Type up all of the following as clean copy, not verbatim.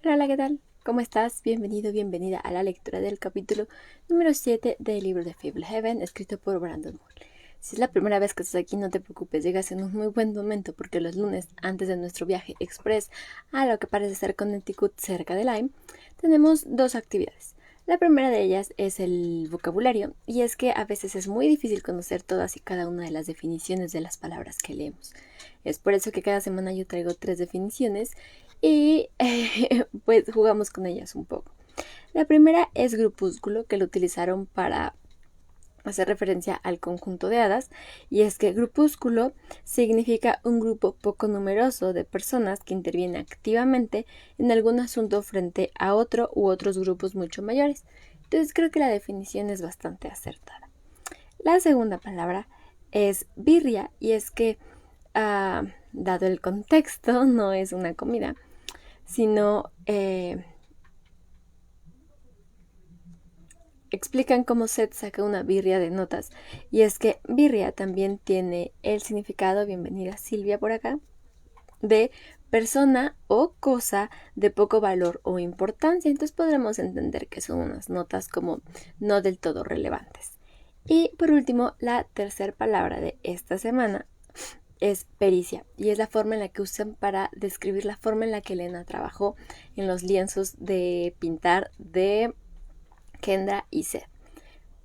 Hola, ¿qué tal? ¿Cómo estás? Bienvenido, bienvenida a la lectura del capítulo número 7 del libro de Fable Heaven, escrito por Brandon Moore. Si es la primera vez que estás aquí, no te preocupes, llegas en un muy buen momento porque los lunes, antes de nuestro viaje express a lo que parece ser Connecticut cerca de Lyme, tenemos dos actividades. La primera de ellas es el vocabulario, y es que a veces es muy difícil conocer todas y cada una de las definiciones de las palabras que leemos. Es por eso que cada semana yo traigo 3 definiciones y pues jugamos con ellas un poco. La primera es grupúsculo, que lo utilizaron para hacer referencia al conjunto de hadas, y es que grupúsculo significa un grupo poco numeroso de personas que intervienen activamente en algún asunto frente a otro u otros grupos mucho mayores. Entonces creo que la definición es bastante acertada. La segunda palabra es birria, y es que, dado el contexto, no es una comida, sino explican cómo Seth saca una birria de notas. Y es que birria también tiene el significado, bienvenida Silvia por acá, de persona o cosa de poco valor o importancia. Entonces podremos entender que son unas notas como no del todo relevantes. Y por último, la tercera palabra de esta semana es pericia, y es la forma en la que usan para describir la forma en la que Elena trabajó en los lienzos de pintar de Kendra y Seth.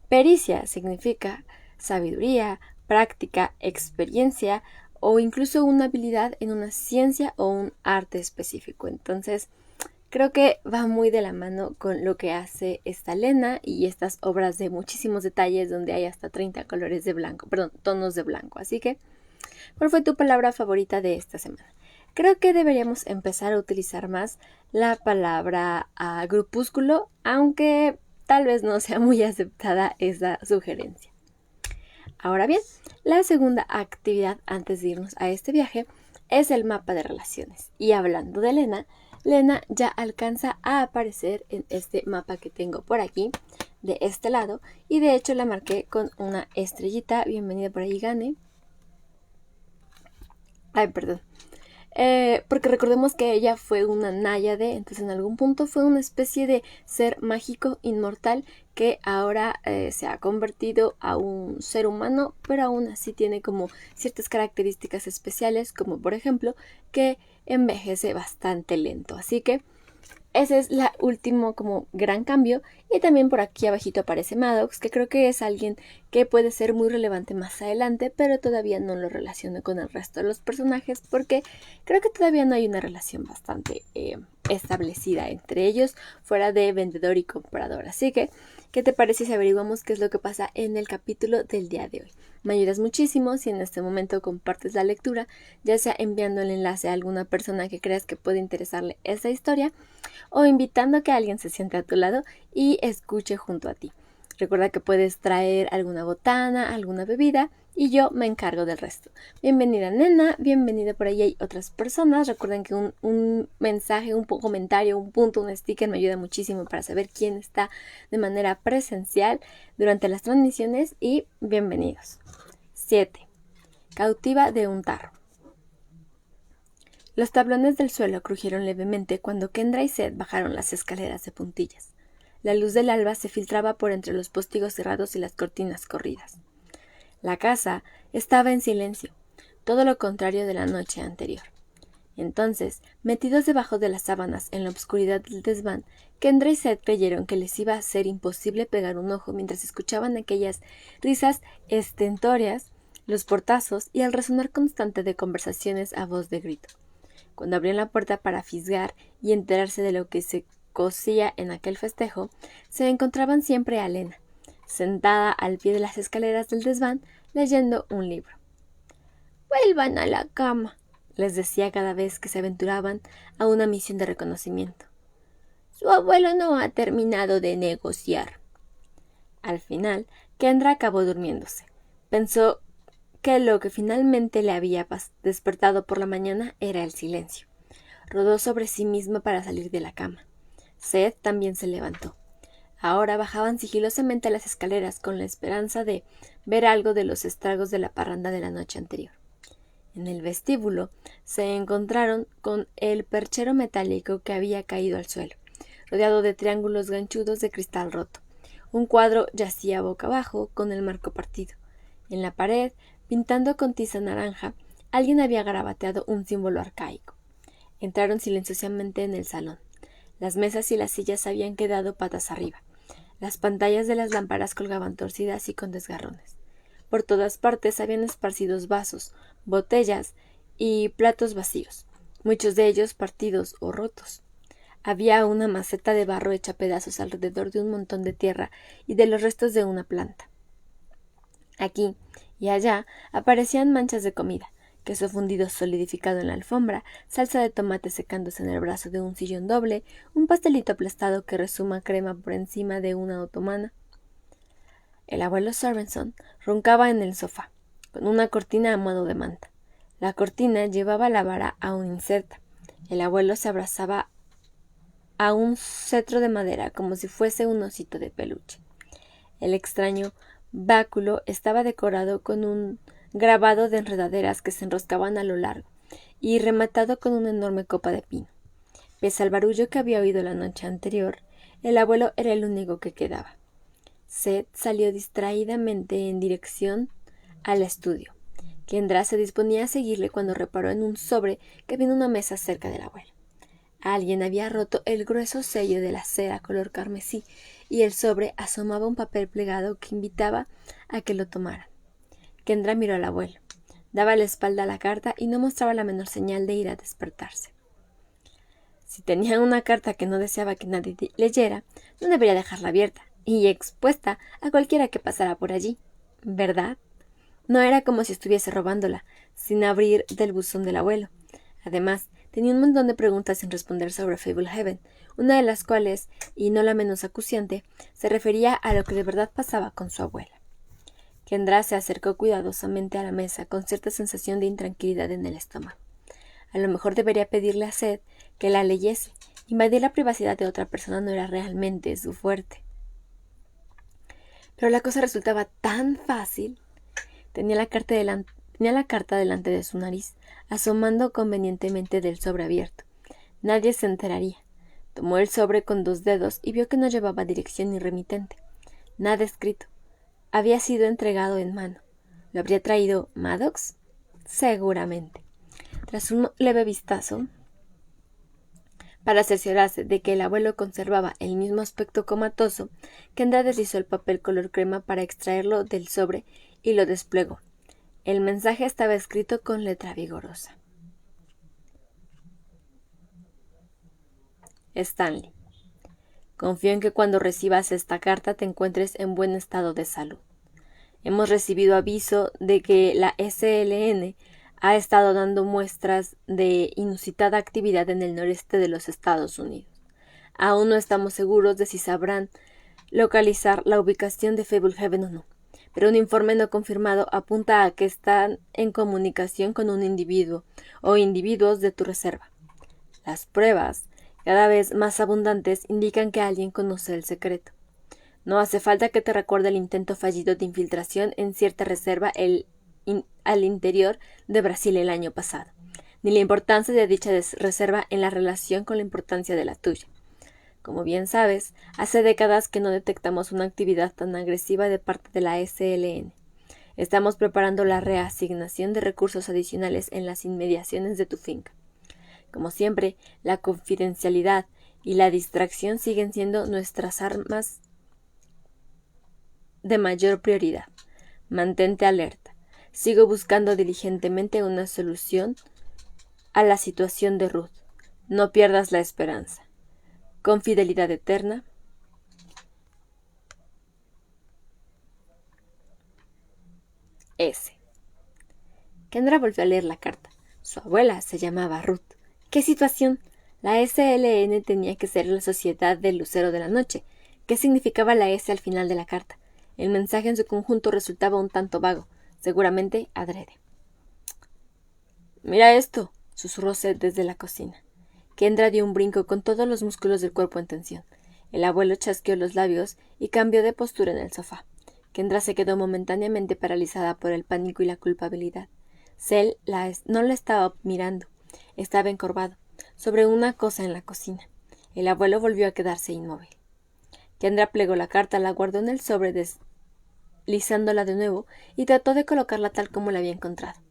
Pericia significa sabiduría, práctica, experiencia o incluso una habilidad en una ciencia o un arte específico. Entonces, creo que va muy de la mano con lo que hace esta Lena y estas obras de muchísimos detalles donde hay hasta 30 colores de blanco, perdón, tonos de blanco. Así que, ¿cuál fue tu palabra favorita de esta semana? Creo que deberíamos empezar a utilizar más la palabra grupúsculo, aunque tal vez no sea muy aceptada esa sugerencia. Ahora bien, la segunda actividad antes de irnos a este viaje es el mapa de relaciones. Y hablando de Lena, Lena ya alcanza a aparecer en este mapa que tengo por aquí, de este lado, y de hecho la marqué con una estrellita. Bienvenida por ahí, Gane. Ay, perdón. Porque recordemos que ella fue una náyade, entonces en algún punto fue una especie de ser mágico inmortal que ahora se ha convertido a un ser humano, pero aún así tiene como ciertas características especiales, como por ejemplo que envejece bastante lento. Así que ese es el último como gran cambio. Y también por aquí abajito aparece Maddox, que creo que es alguien que puede ser muy relevante más adelante, pero todavía no lo relaciono con el resto de los personajes porque creo que todavía no hay una relación bastante establecida entre ellos, fuera de vendedor y comprador. Así que, ¿qué te parece si averiguamos qué es lo que pasa en el capítulo del día de hoy? Me ayudas muchísimo si en este momento compartes la lectura, ya sea enviando el enlace a alguna persona que creas que puede interesarle esa historia, o invitando a que alguien se siente a tu lado y escuche junto a ti. Recuerda que puedes traer alguna botana, alguna bebida, y yo me encargo del resto. Bienvenida, nena, bienvenida. Por ahí hay otras personas. Recuerden que un mensaje, un comentario, un punto, un sticker me ayuda muchísimo para saber quién está de manera presencial durante las transmisiones. Y bienvenidos. 7. Cautiva de un tarro. Los tablones del suelo crujieron levemente cuando Kendra y Seth bajaron las escaleras de puntillas. La luz del alba se filtraba por entre los postigos cerrados y las cortinas corridas. La casa estaba en silencio, todo lo contrario de la noche anterior. Entonces, metidos debajo de las sábanas en la oscuridad del desván, Kendra y Seth creyeron que les iba a ser imposible pegar un ojo mientras escuchaban aquellas risas estentóreas, los portazos y el resonar constante de conversaciones a voz de grito. Cuando abrieron la puerta para fisgar y enterarse de lo que se cosía en aquel festejo, se encontraban siempre a Lena, sentada al pie de las escaleras del desván, leyendo un libro. «Vuelvan a la cama», les decía cada vez que se aventuraban a una misión de reconocimiento. «Su abuelo no ha terminado de negociar». Al final, Kendra acabó durmiéndose. Pensó que lo que finalmente le había despertado por la mañana era el silencio. Rodó sobre sí misma para salir de la cama. Seth también se levantó. Ahora bajaban sigilosamente las escaleras con la esperanza de ver algo de los estragos de la parranda de la noche anterior. En el vestíbulo se encontraron con el perchero metálico que había caído al suelo, rodeado de triángulos ganchudos de cristal roto. Un cuadro yacía boca abajo, con el marco partido. En la pared, pintando con tiza naranja, alguien había garabateado un símbolo arcaico. Entraron silenciosamente en el salón. Las mesas y las sillas habían quedado patas arriba. Las pantallas de las lámparas colgaban torcidas y con desgarrones. Por todas partes habían esparcidos vasos, botellas y platos vacíos, muchos de ellos partidos o rotos. Había una maceta de barro hecha pedazos alrededor de un montón de tierra y de los restos de una planta. Aquí y allá aparecían manchas de comida, queso fundido solidificado en la alfombra, salsa de tomate secándose en el brazo de un sillón doble, un pastelito aplastado que resuma crema por encima de una otomana. El abuelo Sorenson roncaba en el sofá, con una cortina a modo de manta. La cortina llevaba la vara aún inserta. El abuelo se abrazaba a un cetro de madera como si fuese un osito de peluche. El extraño báculo estaba decorado con un grabado de enredaderas que se enroscaban a lo largo y rematado con una enorme copa de pino. Pese al barullo que había oído la noche anterior, el abuelo era el único que quedaba. Seth salió distraídamente en dirección al estudio. Kendra se disponía a seguirle cuando reparó en un sobre que había en una mesa cerca del abuelo. Alguien había roto el grueso sello de la cera color carmesí y el sobre asomaba un papel plegado que invitaba a que lo tomaran. Kendra miró al abuelo. Daba la espalda a la carta y no mostraba la menor señal de ir a despertarse. Si tenía una carta que no deseaba que nadie leyera, no debería dejarla abierta y expuesta a cualquiera que pasara por allí, ¿verdad? No era como si estuviese robándola, sin abrir del buzón del abuelo. Además, tenía un montón de preguntas sin responder sobre Fablehaven, una de las cuales, y no la menos acuciante, se refería a lo que de verdad pasaba con su abuela. Kendra se acercó cuidadosamente a la mesa con cierta sensación de intranquilidad en el estómago. A lo mejor debería pedirle a Seth que la leyese. Invadir la privacidad de otra persona no era realmente su fuerte. Pero la cosa resultaba tan fácil. Tenía la carta delante de su nariz, asomando convenientemente del sobre abierto. Nadie se enteraría. Tomó el sobre con 2 dedos y vio que no llevaba dirección ni remitente. Nada escrito. Había sido entregado en mano. ¿Lo habría traído Maddox? Seguramente. Tras un leve vistazo, para cerciorarse de que el abuelo conservaba el mismo aspecto comatoso, Kendra deslizó el papel color crema para extraerlo del sobre y lo desplegó. El mensaje estaba escrito con letra vigorosa. Stanley, confío en que cuando recibas esta carta te encuentres en buen estado de salud. Hemos recibido aviso de que la SLN ha estado dando muestras de inusitada actividad en el noreste de los Estados Unidos. Aún no estamos seguros de si sabrán localizar la ubicación de Fablehaven o no, pero un informe no confirmado apunta a que están en comunicación con un individuo o individuos de tu reserva. Las pruebas, cada vez más abundantes, indican que alguien conoce el secreto. No hace falta que te recuerde el intento fallido de infiltración en cierta reserva al interior de Brasil el año pasado, ni la importancia de dicha reserva en la relación con la importancia de la tuya. Como bien sabes, hace décadas que no detectamos una actividad tan agresiva de parte de la SLN. Estamos preparando la reasignación de recursos adicionales en las inmediaciones de tu finca. Como siempre, la confidencialidad y la distracción siguen siendo nuestras armas de mayor prioridad. Mantente alerta. Sigo buscando diligentemente una solución a la situación de Ruth. No pierdas la esperanza. Con fidelidad eterna. S. Kendra volvió a leer la carta. Su abuela se llamaba Ruth. ¿Qué situación? La SLN tenía que ser la Sociedad del Lucero de la Noche. ¿Qué significaba la S al final de la carta? El mensaje en su conjunto resultaba un tanto vago, seguramente adrede. «Mira esto», susurró Seth desde la cocina. Kendra dio un brinco con todos los músculos del cuerpo en tensión. El abuelo chasqueó los labios y cambió de postura en el sofá. Kendra se quedó momentáneamente paralizada por el pánico y la culpabilidad. No la estaba mirando. Estaba encorvado, sobre una cosa en la cocina. El abuelo volvió a quedarse inmóvil. Kendra plegó la carta, la guardó en el sobre deslizándola de nuevo y trató de colocarla tal como la había encontrado.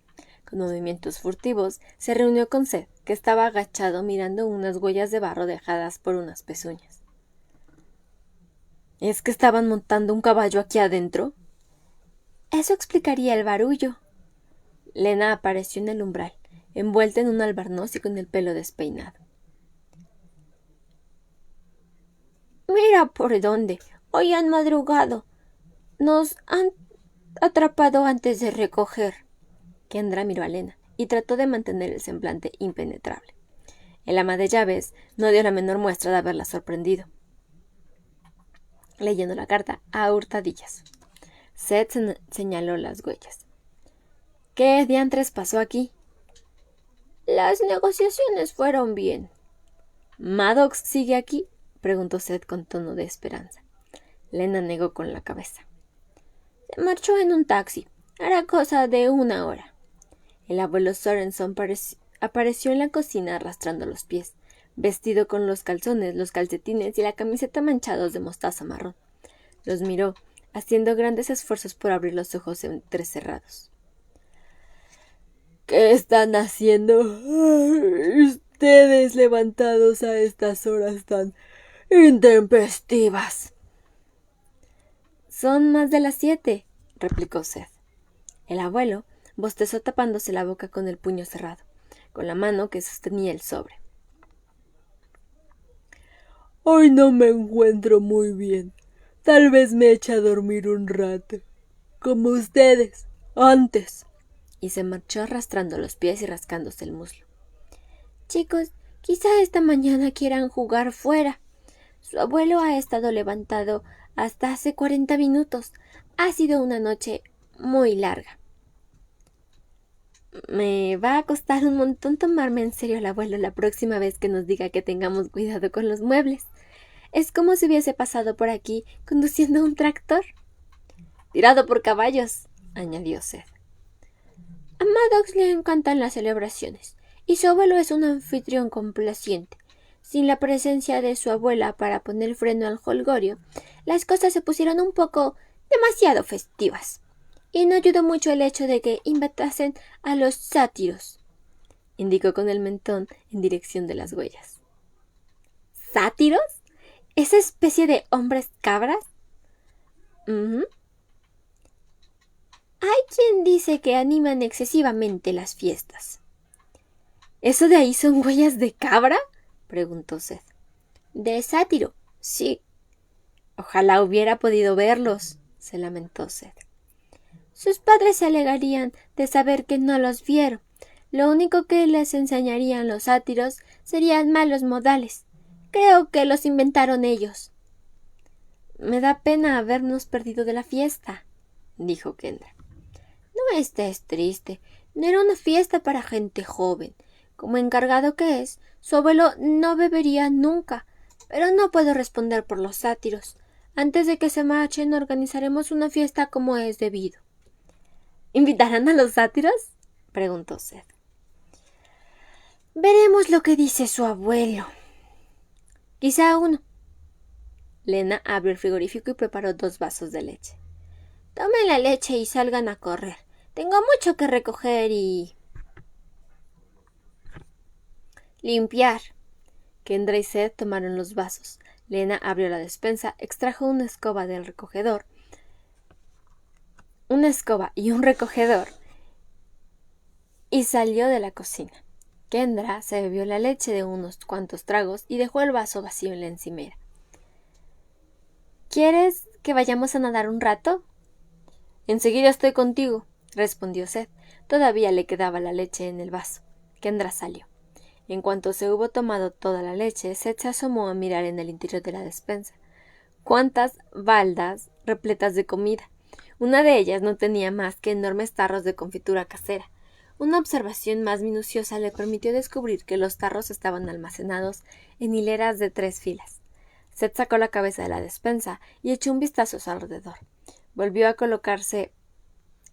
Con movimientos furtivos se reunió con Seth, que estaba agachado mirando unas huellas de barro dejadas por unas pezuñas. ¿Es que estaban montando un caballo aquí adentro? Eso explicaría el barullo. Lena apareció en el umbral, envuelta en un albornoz y con el pelo despeinado. Mira por dónde. Hoy han madrugado. Nos han atrapado antes de recoger. Kendra miró a Lena y trató de mantener el semblante impenetrable. El ama de llaves no dio la menor muestra de haberla sorprendido. Leyendo la carta a hurtadillas. Seth señaló las huellas. ¿Qué diantres pasó aquí? Las negociaciones fueron bien. ¿Maddox sigue aquí? Preguntó Seth con tono de esperanza. Lena negó con la cabeza. Se marchó en un taxi. Hará cosa de 1 hora. El abuelo Sorenson apareció en la cocina arrastrando los pies, vestido con los calzones, los calcetines y la camiseta manchados de mostaza marrón. Los miró, haciendo grandes esfuerzos por abrir los ojos entrecerrados. ¿Qué están haciendo ustedes levantados a estas horas tan intempestivas? Son más de las 7, replicó Seth. El abuelo bostezó tapándose la boca con el puño cerrado, con la mano que sostenía el sobre. Hoy no me encuentro muy bien. Tal vez me eche a dormir un rato, como ustedes, antes. Y se marchó arrastrando los pies y rascándose el muslo. Chicos, quizá esta mañana quieran jugar fuera. Su abuelo ha estado levantado hasta hace 40 minutos. Ha sido una noche muy larga. Me va a costar un montón tomarme en serio al abuelo la próxima vez que nos diga que tengamos cuidado con los muebles. Es como si hubiese pasado por aquí conduciendo un tractor. Tirado por caballos, añadió Seth. A Maddox le encantan las celebraciones, y su abuelo es un anfitrión complaciente. Sin la presencia de su abuela para poner freno al jolgorio, las cosas se pusieron un poco demasiado festivas. Y no ayudó mucho el hecho de que invitasen a los sátiros, indicó con el mentón en dirección de las huellas. ¿Sátiros? ¿Esa especie de hombres cabras? Hay quien dice que animan excesivamente las fiestas. ¿Eso de ahí son huellas de cabra? Preguntó Seth. De sátiro, sí. Ojalá hubiera podido verlos, se lamentó Seth. Sus padres se alegrarían de saber que no los vieron. Lo único que les enseñarían los sátiros serían malos modales. Creo que los inventaron ellos. Me da pena habernos perdido de la fiesta, dijo Kendra. No estés triste. No era una fiesta para gente joven. Como encargado que es, su abuelo no bebería nunca. Pero no puedo responder por los sátiros. Antes de que se marchen, organizaremos una fiesta como es debido. ¿Invitarán a los sátiros? Preguntó Seth. Veremos lo que dice su abuelo. Quizá uno. Lena abrió el frigorífico y preparó 2 vasos de leche. Tomen la leche y salgan a correr. Tengo mucho que recoger y limpiar. Kendra y Seth tomaron los vasos. Lena abrió la despensa, extrajo una escoba del recogedor, una escoba y un recogedor, y salió de la cocina. Kendra se bebió la leche de unos cuantos tragos y dejó el vaso vacío en la encimera. ¿Quieres que vayamos a nadar un rato? Enseguida estoy contigo, respondió Seth. Todavía le quedaba la leche en el vaso. Kendra salió. En cuanto se hubo tomado toda la leche, Seth se asomó a mirar en el interior de la despensa. ¡Cuántas baldas repletas de comida! Una de ellas no tenía más que enormes tarros de confitura casera. Una observación más minuciosa le permitió descubrir que los tarros estaban almacenados en hileras de 3 filas. Seth sacó la cabeza de la despensa y echó un vistazo a su alrededor. Volvió a colocarse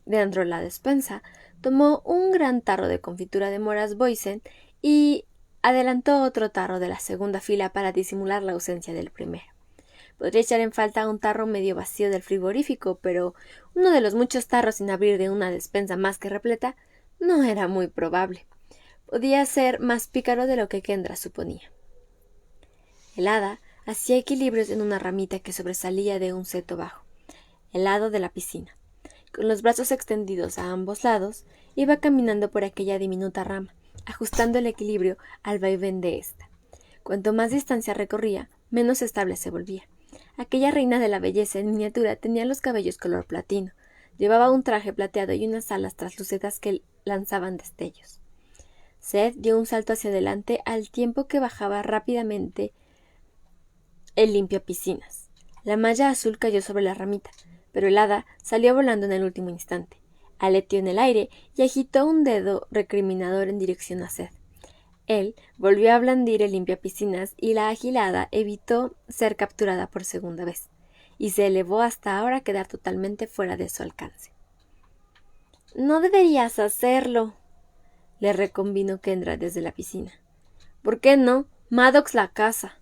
Dentro de la despensa, tomó un gran tarro de confitura de moras Boysen y adelantó otro tarro de la segunda fila para disimular la ausencia del primero. Podría echar en falta un tarro medio vacío del frigorífico, pero uno de los muchos tarros sin abrir de una despensa más que repleta no era muy probable. Podía ser más pícaro de lo que Kendra suponía. El hada hacía equilibrios en una ramita que sobresalía de un seto bajo, el lado de la piscina. Con los brazos extendidos a ambos lados, iba caminando por aquella diminuta rama, ajustando el equilibrio al vaivén de ésta. Cuanto más distancia recorría, menos estable se volvía. Aquella reina de la belleza en miniatura tenía los cabellos color platino, llevaba un traje plateado y unas alas traslucidas que lanzaban destellos. Seth dio un salto hacia adelante al tiempo que bajaba rápidamente el limpiapiscinas. La malla azul cayó sobre la ramita, pero el hada salió volando en el último instante. Aleteó en el aire y agitó un dedo recriminador en dirección a Seth. Él volvió a blandir el limpiapiscinas y la agilada evitó ser capturada por segunda vez, y se elevó hasta ahora quedar totalmente fuera de su alcance. «No deberías hacerlo», le reconvino Kendra desde la piscina. «¿Por qué no? Maddox la caza».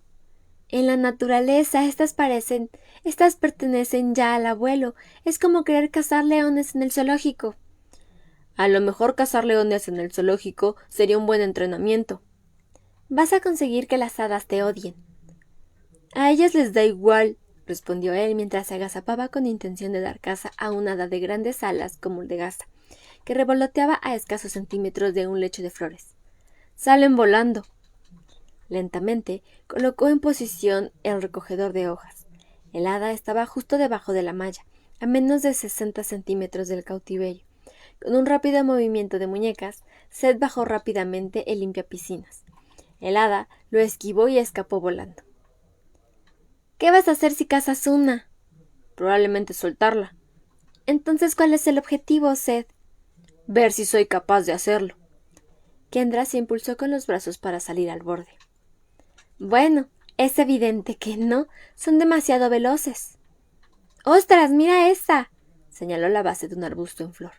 «En la naturaleza estas pertenecen ya al abuelo. Es como querer cazar leones en el zoológico». «A lo mejor cazar leones en el zoológico sería un buen entrenamiento». «Vas a conseguir que las hadas te odien». «A ellas les da igual», respondió él mientras se agazapaba con intención de dar caza a una hada de grandes alas como el de gasa, que revoloteaba a escasos centímetros de un lecho de flores. «Salen volando». Lentamente colocó en posición el recogedor de hojas. El hada estaba justo debajo de la malla, a menos de 60 centímetros del cautiverio. Con un rápido movimiento de muñecas, Seth bajó rápidamente el limpiapiscinas. El hada lo esquivó y escapó volando. «¿Qué vas a hacer si cazas una?» «Probablemente soltarla». «Entonces, ¿cuál es el objetivo, Seth?» «Ver si soy capaz de hacerlo». Kendra se impulsó con los brazos para salir al borde. «Bueno, es evidente que no. Son demasiado veloces». «¡Ostras, mira esa!», señaló la base de un arbusto en flor.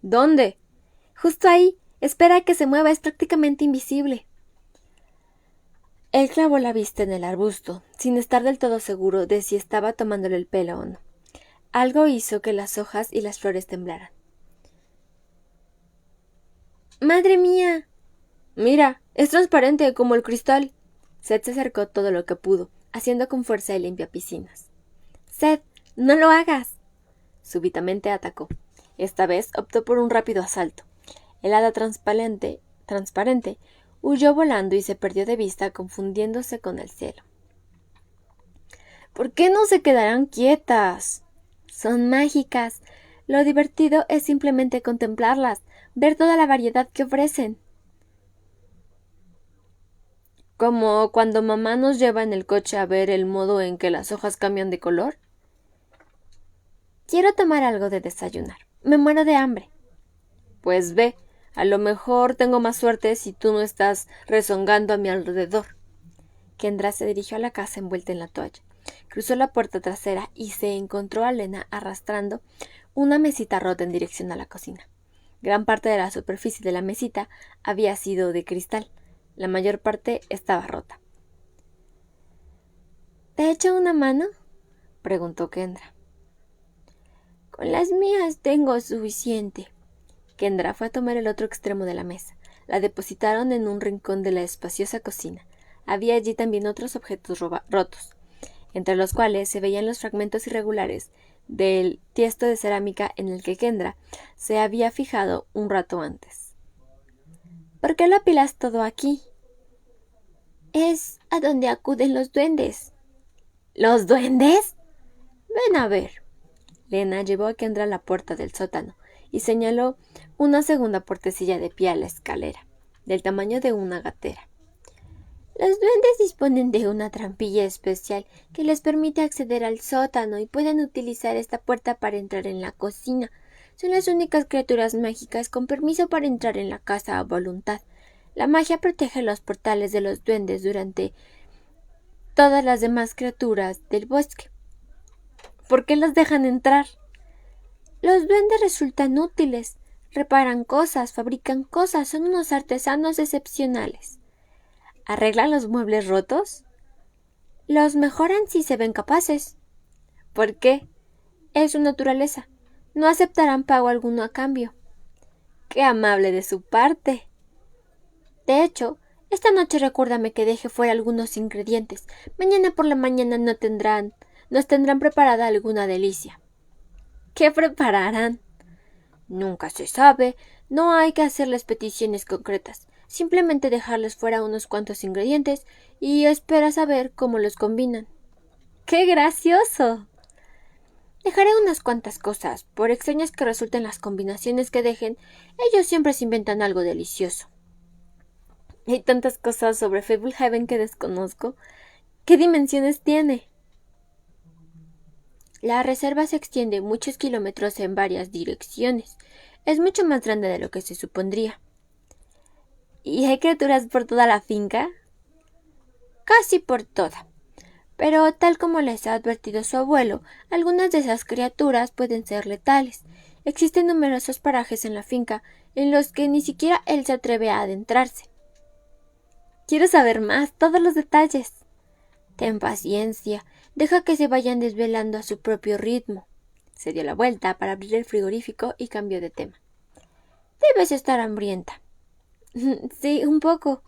«¿Dónde?» «Justo ahí. Espera a que se mueva. Es prácticamente invisible». Él clavó la vista en el arbusto, sin estar del todo seguro de si estaba tomándole el pelo o no. Algo hizo que las hojas y las flores temblaran. «¡Madre mía!». «Mira, es transparente como el cristal». Seth se acercó todo lo que pudo, haciendo con fuerza el limpiapiscinas. «Seth, no lo hagas». Súbitamente atacó. Esta vez optó por un rápido asalto. El hada transparente huyó volando y se perdió de vista, confundiéndose con el cielo. «¿Por qué no se quedarán quietas?» «Son mágicas. Lo divertido es simplemente contemplarlas, ver toda la variedad que ofrecen». «¿Como cuando mamá nos lleva en el coche a ver el modo en que las hojas cambian de color?» «Quiero tomar algo de desayunar. Me muero de hambre». «Pues ve, a lo mejor tengo más suerte si tú no estás rezongando a mi alrededor». Kendra se dirigió a la casa envuelta en la toalla. Cruzó la puerta trasera y se encontró a Lena arrastrando una mesita rota en dirección a la cocina. Gran parte de la superficie de la mesita había sido de cristal. La mayor parte estaba rota. «¿Te echo una mano?», preguntó Kendra. «Con las mías tengo suficiente». Kendra fue a tomar el otro extremo de la mesa. La depositaron en un rincón de la espaciosa cocina. Había allí también otros objetos rotos, entre los cuales se veían los fragmentos irregulares del tiesto de cerámica en el que Kendra se había fijado un rato antes. «¿Por qué lo apilas todo aquí?» «Es a donde acuden los duendes». «¿Los duendes?» «Ven a ver». Lena llevó a Kendra a la puerta del sótano y señaló una segunda puertecilla de pie a la escalera, del tamaño de una gatera. «Los duendes disponen de una trampilla especial que les permite acceder al sótano y pueden utilizar esta puerta para entrar en la cocina. Son las únicas criaturas mágicas con permiso para entrar en la casa a voluntad. La magia protege los portales de los duendes durante todas las demás criaturas del bosque». «¿Por qué los dejan entrar?». Los duendes resultan útiles, reparan cosas, fabrican cosas, son unos artesanos excepcionales. ¿Arreglan los muebles rotos? Los mejoran si se ven capaces. ¿Por qué? Es su naturaleza. No aceptarán pago alguno a cambio. ¡Qué amable de su parte! De hecho, esta noche recuérdame que deje fuera algunos ingredientes. Mañana por la mañana nos tendrán preparada alguna delicia. ¿Qué prepararán? Nunca se sabe. No hay que hacerles peticiones concretas. Simplemente dejarles fuera unos cuantos ingredientes y espera saber cómo los combinan. ¡Qué gracioso! Dejaré unas cuantas cosas. Por extrañas que resulten las combinaciones que dejen, ellos siempre se inventan algo delicioso. Hay tantas cosas sobre Fablehaven que desconozco. ¿Qué dimensiones tiene? La reserva se extiende muchos kilómetros en varias direcciones. Es mucho más grande de lo que se supondría. ¿Y hay criaturas por toda la finca? Casi por toda. Pero tal como les ha advertido su abuelo, algunas de esas criaturas pueden ser letales. Existen numerosos parajes en la finca en los que ni siquiera él se atreve a adentrarse. Quiero saber más, todos los detalles. Ten paciencia, deja que se vayan desvelando a su propio ritmo. Se dio la vuelta para abrir el frigorífico y cambió de tema. Debes estar hambrienta. Sí, un poco.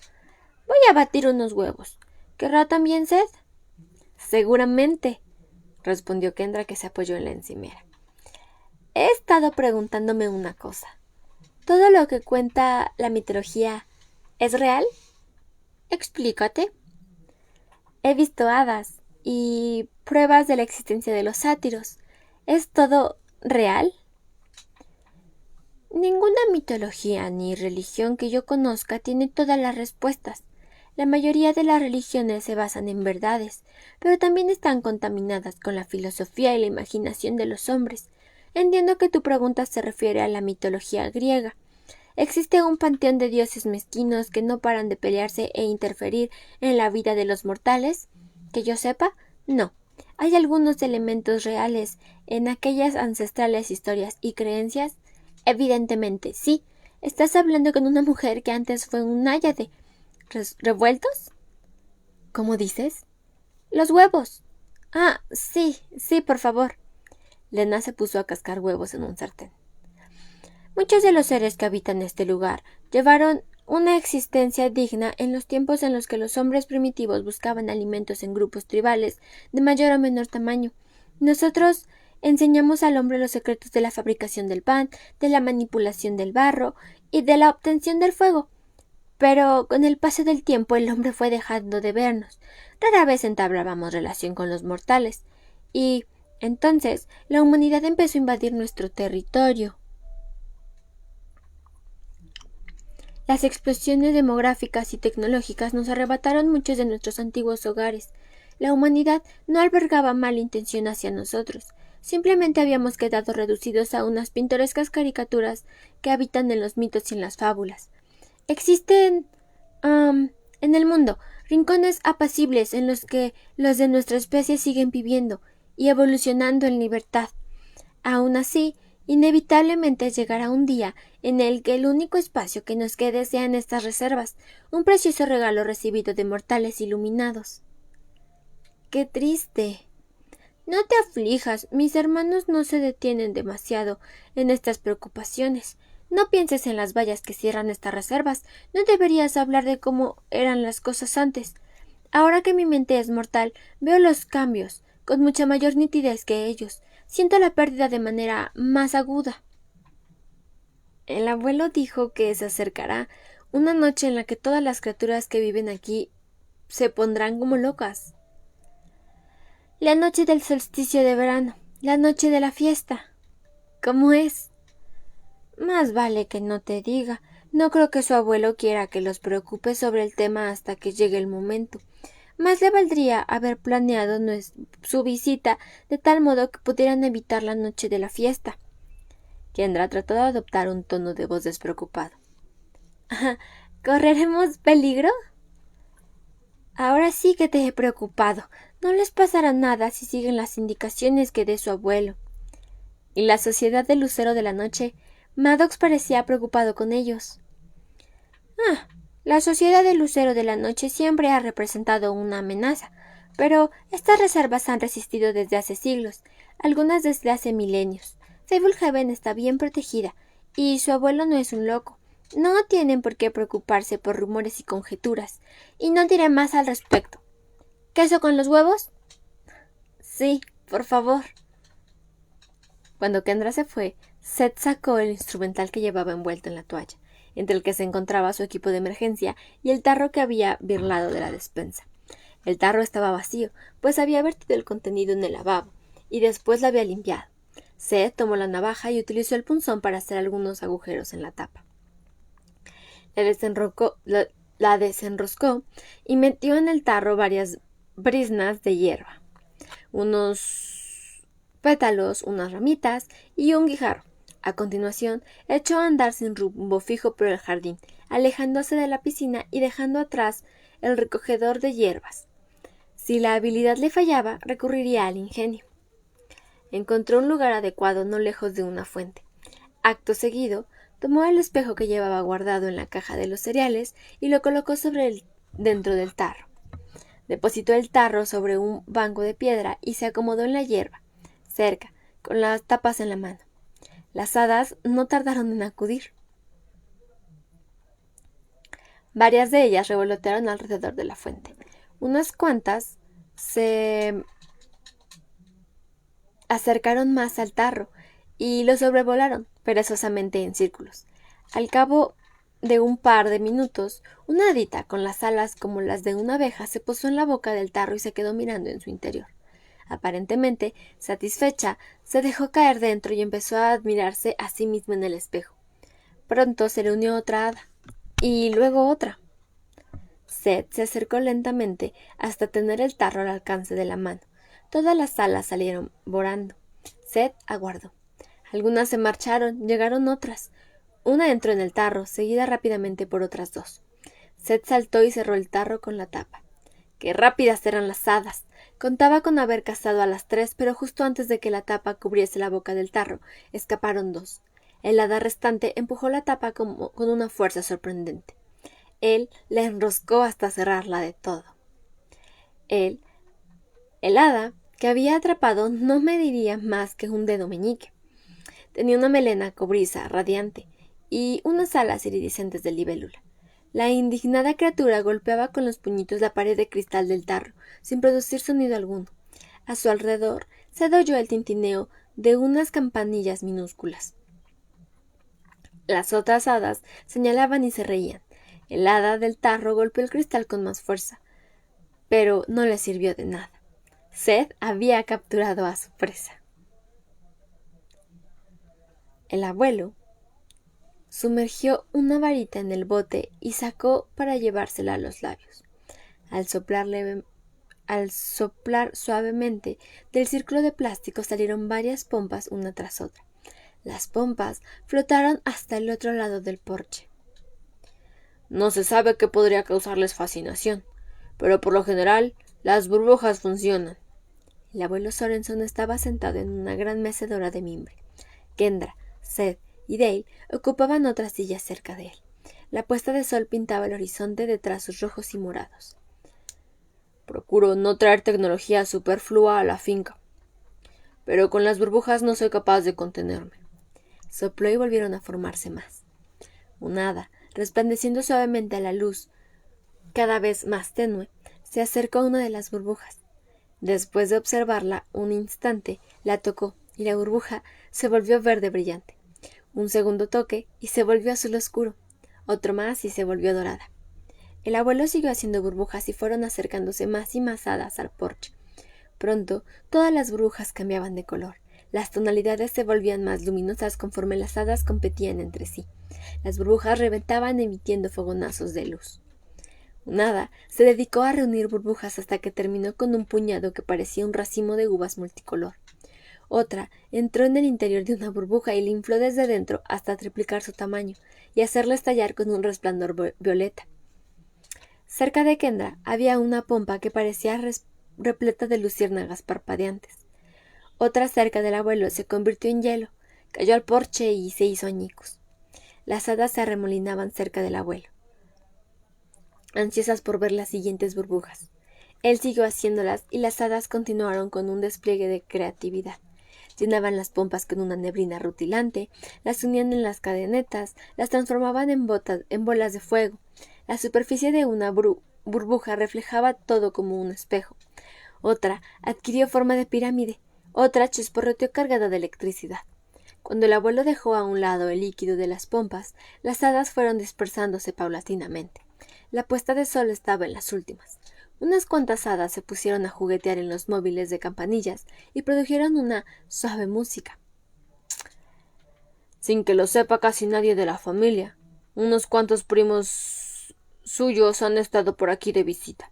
Voy a batir unos huevos. ¿Querrá también sed? Seguramente, respondió Kendra, que se apoyó en la encimera. He estado preguntándome una cosa. ¿Todo lo que cuenta la mitología es real? Explícate. He visto hadas y pruebas de la existencia de los sátiros. ¿Es todo real? Ninguna mitología ni religión que yo conozca tiene todas las respuestas. La mayoría de las religiones se basan en verdades, pero también están contaminadas con la filosofía y la imaginación de los hombres. Entiendo que tu pregunta se refiere a la mitología griega. Existe un panteón de dioses mezquinos que no paran de pelearse e interferir en la vida de los mortales. ¿Que yo sepa? No. ¿Hay algunos elementos reales en aquellas ancestrales historias y creencias? Evidentemente, sí. Estás hablando con una mujer que antes fue un náyade. ¿Revueltos? ¿Cómo dices? Los huevos. Ah, sí, por favor. Lena se puso a cascar huevos en un sartén. Muchos de los seres que habitan este lugar llevaron una existencia digna en los tiempos en los que los hombres primitivos buscaban alimentos en grupos tribales de mayor o menor tamaño. Nosotros enseñamos al hombre los secretos de la fabricación del pan, de la manipulación del barro y de la obtención del fuego. Pero con el paso del tiempo el hombre fue dejando de vernos. Rara vez entablábamos relación con los mortales. Y entonces la humanidad empezó a invadir nuestro territorio. Las explosiones demográficas y tecnológicas nos arrebataron muchos de nuestros antiguos hogares. La humanidad no albergaba mala intención hacia nosotros. Simplemente habíamos quedado reducidos a unas pintorescas caricaturas que habitan en los mitos y en las fábulas. Existen en el mundo rincones apacibles en los que los de nuestra especie siguen viviendo y evolucionando en libertad. Aun así, inevitablemente llegará un día en el que el único espacio que nos quede sea en estas reservas, un precioso regalo recibido de mortales iluminados. ¡Qué triste! No te aflijas, mis hermanos no se detienen demasiado en estas preocupaciones. No pienses en las vallas que cierran estas reservas. No deberías hablar de cómo eran las cosas antes. Ahora que mi mente es mortal, veo los cambios con mucha mayor nitidez que ellos. Siento la pérdida de manera más aguda. El abuelo dijo que se acercará una noche en la que todas las criaturas que viven aquí se pondrán como locas. La noche del solsticio de verano, la noche de la fiesta. ¿Cómo es? Más vale que no te diga. No creo que su abuelo quiera que los preocupe sobre el tema hasta que llegue el momento. Más le valdría haber planeado su visita de tal modo que pudieran evitar la noche de la fiesta. Kendra trató de adoptar un tono de voz despreocupado. ¿Correremos peligro? Ahora sí que te he preocupado. No les pasará nada si siguen las indicaciones que dé su abuelo. y la sociedad del lucero de la noche, Maddox parecía preocupado con ellos. La sociedad del lucero de la noche siempre ha representado una amenaza, pero estas reservas han resistido desde hace siglos, algunas desde hace milenios. Fablehaven está bien protegida, y su abuelo no es un loco. No tienen por qué preocuparse por rumores y conjeturas, y no diré más al respecto. ¿Queso con los huevos? Sí, por favor. Cuando Kendra se fue, Seth sacó el instrumental que llevaba envuelto en la toalla, entre el que se encontraba su equipo de emergencia y el tarro que había birlado de la despensa. El tarro estaba vacío, pues había vertido el contenido en el lavabo, y después lo había limpiado. Seth tomó la navaja y utilizó el punzón para hacer algunos agujeros en la tapa. La desenroscó y metió en el tarro varias briznas de hierba, unos pétalos, unas ramitas y un guijarro. A continuación, echó a andar sin rumbo fijo por el jardín, alejándose de la piscina y dejando atrás el recogedor de hierbas. Si la habilidad le fallaba, recurriría al ingenio. Encontró un lugar adecuado no lejos de una fuente. Acto seguido, tomó el espejo que llevaba guardado en la caja de los cereales y lo colocó dentro del tarro. Depositó el tarro sobre un banco de piedra y se acomodó en la hierba, cerca, con las tapas en la mano. Las hadas no tardaron en acudir. Varias de ellas revolotearon alrededor de la fuente. Unas cuantas se acercaron más al tarro y lo sobrevolaron perezosamente en círculos. Al cabo de un par de minutos, una hadita con las alas como las de una abeja se posó en la boca del tarro y se quedó mirando en su interior. Aparentemente satisfecha, se dejó caer dentro y empezó a admirarse a sí misma en el espejo. Pronto se le unió otra hada, y luego otra. Seth se acercó lentamente hasta tener el tarro al alcance de la mano. Todas las alas salieron volando. Seth aguardó. Algunas se marcharon, llegaron otras. Una entró en el tarro, seguida rápidamente por otras dos. Seth saltó y cerró el tarro con la tapa. ¡Qué rápidas eran las hadas! Contaba con haber cazado a las 3, pero justo antes de que la tapa cubriese la boca del tarro, escaparon 2. El hada restante empujó la tapa con una fuerza sorprendente. Él la enroscó hasta cerrarla de todo. El hada que había atrapado no mediría más que un dedo meñique. Tenía una melena cobriza, radiante, y unas alas iridiscentes de libélula. La indignada criatura golpeaba con los puñitos la pared de cristal del tarro, sin producir sonido alguno. A su alrededor se oyó el tintineo de unas campanillas minúsculas. Las otras hadas señalaban y se reían. El hada del tarro golpeó el cristal con más fuerza, pero no le sirvió de nada. Seth había capturado a su presa. El abuelo sumergió una varita en el bote y sacó para llevársela a los labios. Al soplar suavemente del círculo de plástico salieron varias pompas una tras otra. Las pompas flotaron hasta el otro lado del porche. No se sabe qué podría causarles fascinación, pero por lo general las burbujas funcionan. El abuelo Sorenson estaba sentado en una gran mecedora de mimbre. Kendra, Seth y Dale ocupaban otra silla cerca de él. La puesta de sol pintaba el horizonte de trazos rojos y morados. Procuro no traer tecnología superflua a la finca, pero con las burbujas no soy capaz de contenerme. Sopló y volvieron a formarse más. Un hada, resplandeciendo suavemente a la luz, cada vez más tenue, se acercó a una de las burbujas. Después de observarla un instante, la tocó y la burbuja se volvió verde brillante. Un segundo toque y se volvió azul oscuro. Otro más y se volvió dorada. El abuelo siguió haciendo burbujas y fueron acercándose más y más hadas al porche. Pronto todas las burbujas cambiaban de color. Las tonalidades se volvían más luminosas conforme las hadas competían entre sí. Las burbujas reventaban emitiendo fogonazos de luz. Un hada se dedicó a reunir burbujas hasta que terminó con un puñado que parecía un racimo de uvas multicolor. Otra entró en el interior de una burbuja y la infló desde dentro hasta triplicar su tamaño y hacerla estallar con un resplandor violeta. Cerca de Kendra había una pompa que parecía repleta de luciérnagas parpadeantes. Otra cerca del abuelo se convirtió en hielo, cayó al porche y se hizo añicos. Las hadas se arremolinaban cerca del abuelo, ansiosas por ver las siguientes burbujas. Él siguió haciéndolas y las hadas continuaron con un despliegue de creatividad. Llenaban las pompas con una neblina rutilante, las unían en las cadenetas, las transformaban en bolas de fuego. La superficie de una burbuja reflejaba todo como un espejo. Otra adquirió forma de pirámide, otra chisporroteó cargada de electricidad. Cuando el abuelo dejó a un lado el líquido de las pompas, las hadas fueron dispersándose paulatinamente. La puesta de sol estaba en las últimas. Unas cuantas hadas se pusieron a juguetear en los móviles de campanillas y produjeron una suave música. Sin que lo sepa casi nadie de la familia, unos cuantos primos suyos han estado por aquí de visita.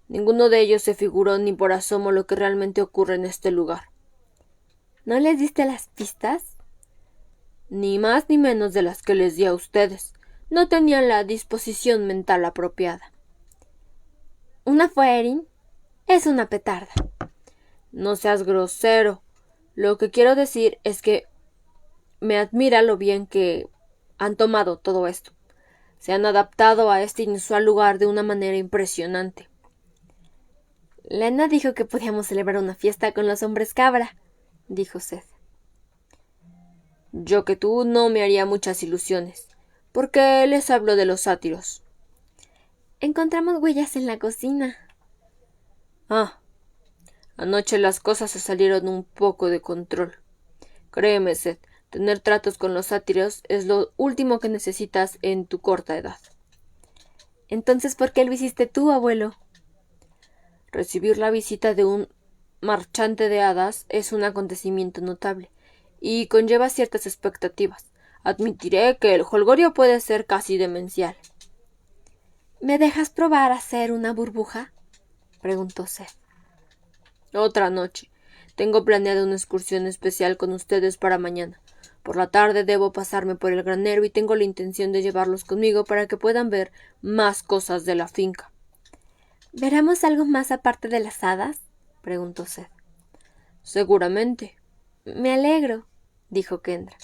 Ninguno de ellos se figuró ni por asomo lo que realmente ocurre en este lugar. ¿No les diste las pistas? Ni más ni menos de las que les di a ustedes. No tenían la disposición mental apropiada. ¿Una fue Erin? Es una petarda. No seas grosero. Lo que quiero decir es que me admira lo bien que han tomado todo esto. Se han adaptado a este inusual lugar de una manera impresionante. Lena dijo que podíamos celebrar una fiesta con los hombres cabra, dijo Seth. Yo que tú no me haría muchas ilusiones. ¿Por qué les hablo de los sátiros? Encontramos huellas en la cocina. Ah, anoche las cosas se salieron un poco de control. Créeme, Seth, tener tratos con los sátiros es lo último que necesitas en tu corta edad. Entonces, ¿por qué lo hiciste tú, abuelo? Recibir la visita de un marchante de hadas es un acontecimiento notable y conlleva ciertas expectativas. Admitiré que el jolgorio puede ser casi demencial. ¿Me dejas probar a hacer una burbuja? Preguntó Seth. Otra noche. Tengo planeada una excursión especial con ustedes para mañana. Por la tarde debo pasarme por el granero y tengo la intención de llevarlos conmigo para que puedan ver más cosas de la finca. ¿Veremos algo más aparte de las hadas? Preguntó Seth. Seguramente. Me alegro, dijo Kendra.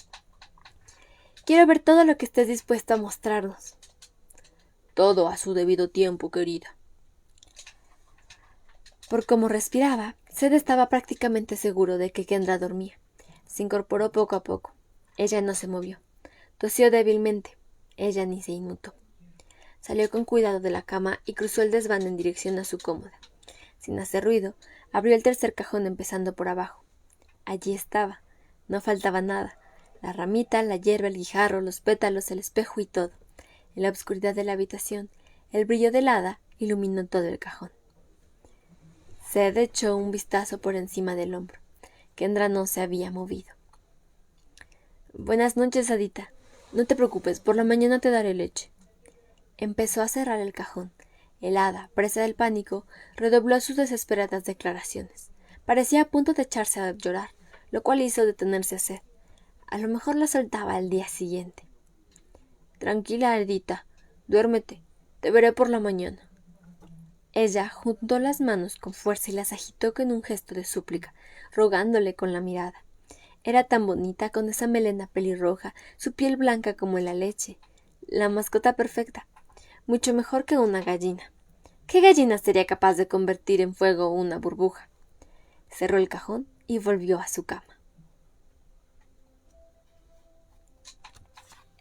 Quiero ver todo lo que estés dispuesto a mostrarnos. Todo a su debido tiempo, querida. Por cómo respiraba, Seth estaba prácticamente seguro de que Kendra dormía. Se incorporó poco a poco. Ella no se movió. Tosió débilmente. Ella ni se inmutó. Salió con cuidado de la cama y cruzó el desván en dirección a su cómoda. Sin hacer ruido, abrió el tercer cajón empezando por abajo. Allí estaba. No faltaba nada. La ramita, la hierba, el guijarro, los pétalos, el espejo y todo. En la oscuridad de la habitación, el brillo del hada iluminó todo el cajón. Seth echó un vistazo por encima del hombro. Kendra no se había movido. Buenas noches, hadita. No te preocupes, por la mañana te daré leche. Empezó a cerrar el cajón. El hada, presa del pánico, redobló sus desesperadas declaraciones. Parecía a punto de echarse a llorar, lo cual hizo detenerse a Seth. A lo mejor la soltaba al día siguiente. Tranquila, hadita. Duérmete. Te veré por la mañana. Ella juntó las manos con fuerza y las agitó con un gesto de súplica, rogándole con la mirada. Era tan bonita con esa melena pelirroja, su piel blanca como la leche. La mascota perfecta. Mucho mejor que una gallina. ¿Qué gallina sería capaz de convertir en fuego una burbuja? Cerró el cajón y volvió a su cama.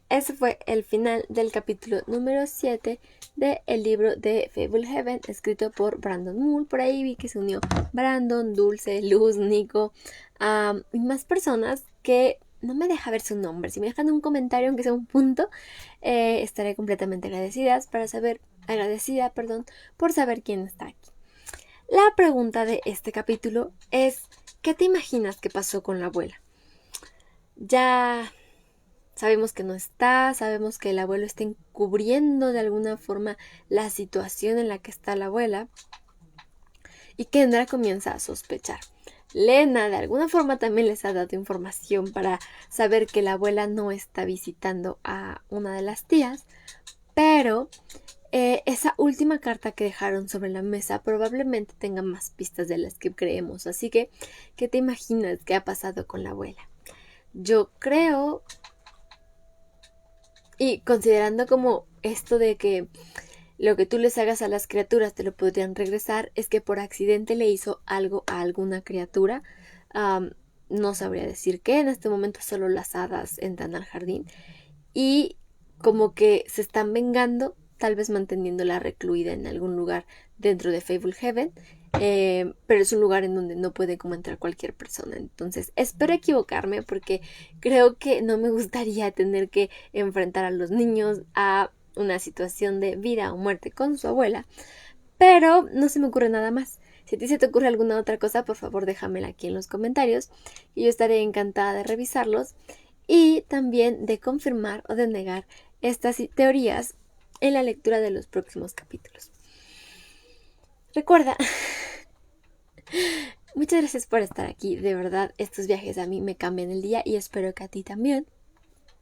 Ese fue el final del capítulo número 7 del libro de Fablehaven, escrito por Brandon Mull. Por ahí vi que se unió Brandon, Dulce, Luz, Nico y más personas que no me deja ver su nombre. Si me dejan un comentario, aunque sea un punto, estaré completamente agradecida por saber quién está aquí. La pregunta de este capítulo es: ¿qué te imaginas que pasó con la abuela? Ya sabemos que no está, sabemos que el abuelo está encubriendo de alguna forma la situación en la que está la abuela, y Kendra comienza a sospechar. Lena de alguna forma también les ha dado información para saber que la abuela no está visitando a una de las tías, pero esa última carta que dejaron sobre la mesa probablemente tenga más pistas de las que creemos. Así que, ¿qué te imaginas que ha pasado con la abuela? Yo creo, y considerando como esto de que lo que tú les hagas a las criaturas te lo podrían regresar, es que por accidente le hizo algo a alguna criatura. No sabría decir qué, en este momento solo las hadas entran al jardín y como que se están vengando, tal vez manteniéndola recluida en algún lugar dentro de Fablehaven, pero es un lugar en donde no puede como entrar cualquier persona. Entonces espero equivocarme porque creo que no me gustaría tener que enfrentar a los niños a una situación de vida o muerte con su abuela, pero no se me ocurre nada más. Si a ti se te ocurre alguna otra cosa, por favor déjamela aquí en los comentarios y yo estaré encantada de revisarlos y también de confirmar o de negar estas teorías en la lectura de los próximos capítulos. Recuerda, muchas gracias por estar aquí, de verdad estos viajes a mí me cambian el día y espero que a ti también.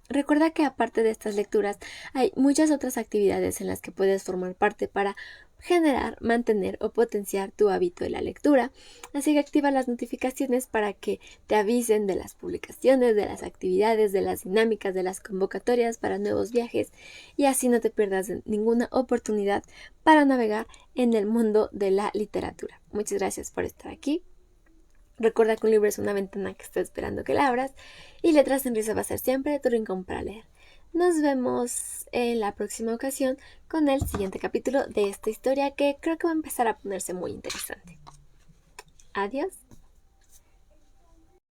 Recuerda que aparte de estas lecturas hay muchas otras actividades en las que puedes formar parte para generar, mantener o potenciar tu hábito de la lectura, así que activa las notificaciones para que te avisen de las publicaciones, de las actividades, de las dinámicas, de las convocatorias para nuevos viajes y así no te pierdas ninguna oportunidad para navegar en el mundo de la literatura. Muchas gracias por estar aquí. Recuerda que un libro es una ventana que está esperando que la abras y Letras en Risa va a ser siempre tu rincón para leer. Nos vemos en la próxima ocasión con el siguiente capítulo de esta historia que creo que va a empezar a ponerse muy interesante. Adiós.